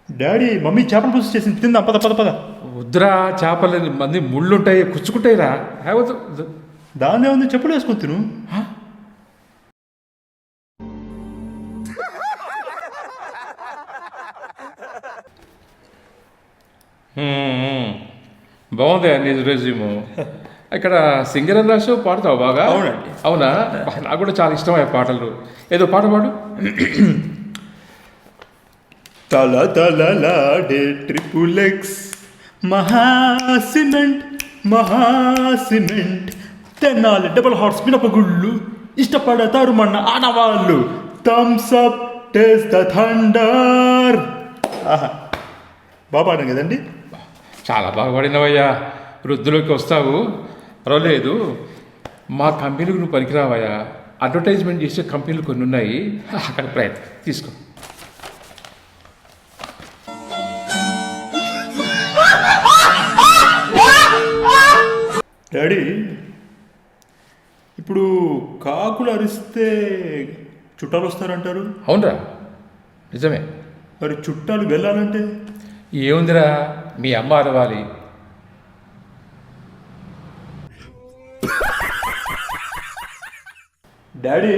Daddy mummy చేపల పులుసు చేసింది, తిందాం పద పద పద. వద్దురా, చేపలు మంది ముళ్ళుంటాయి, కుచ్చుకుంటాయిరా. వద్దు. దాన్నే ఉంది, చెప్పులు వేసుకొని తిను. బాగుంది నీ రెజ్యూము. ఇక్కడ సింగర్ అని రాసావు, పాడతావు బాగా. అవునండి. అవునా, నాకు కూడా చాలా ఇష్టం ఆ పాటలు. ఏదో పాట పాడు. తల తలలాడే triple X Maha cement Maha cement, Tenali double horse మినపగుళ్ళు, ఇష్టపడతారు మన ఆడవాళ్ళు. Thums Up taste the thunder. ఆహా, బాగా పాడాను కదండి. చాలా బాగా పాడినవయ్యా. వృద్ధులోకి వస్తావు, పర్వాలేదు. మా కంపెనీకి నువ్వు పనికిరావయ్యా. అడ్వర్టైజ్మెంట్ చేసే కంపెనీలు కొన్ని ఉన్నాయి, అక్కడ ప్రయత్నం తీసుకో. డాడీ, ఇప్పుడు కాకులు అరిస్తే చుట్టాలు వస్తారంటారు. అవునరా, నిజమే. మరి చుట్టాలు వెళ్ళాలంటే ఏముందిరా, మీ అమ్మ అరవాలి. డాడీ,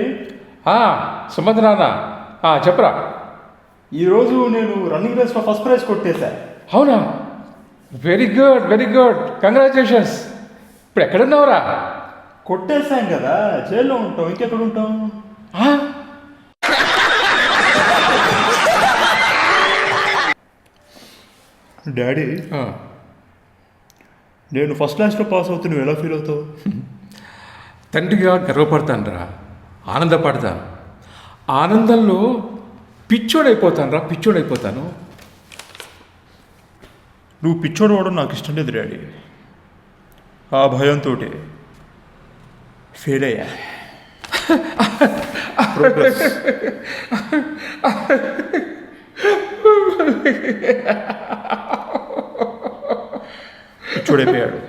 సుమంత్ నాన్న, చెప్పరా. ఈరోజు నేను రన్నింగ్ రేస్లో ఫస్ట్ ప్రైజ్ కొట్టేశా. అవునా, very good very good, congratulations. ఇప్పుడు ఎక్కడున్నావురా? కొట్టేశాం కదా, జైల్లో ఉంటాం, ఇంకెక్కడ ఉంటాం. డాడీ, నేను ఫస్ట్ క్లాస్లో పాస్ అవుతూ నువ్వు ఎలా ఫీల్ అవుతావు? తండ్రిగా గర్వపడతానురా, ఆనందపడతాను. ఆనందంలో పిచ్చోడైపోతాను. నువ్వు పిచ్చోడు వాడు నాకు ఇష్టం లేదు డాడీ. ఆ భయంతో ఫెయిల్ అయ్యా. పిచ్చోడైపోయాడు.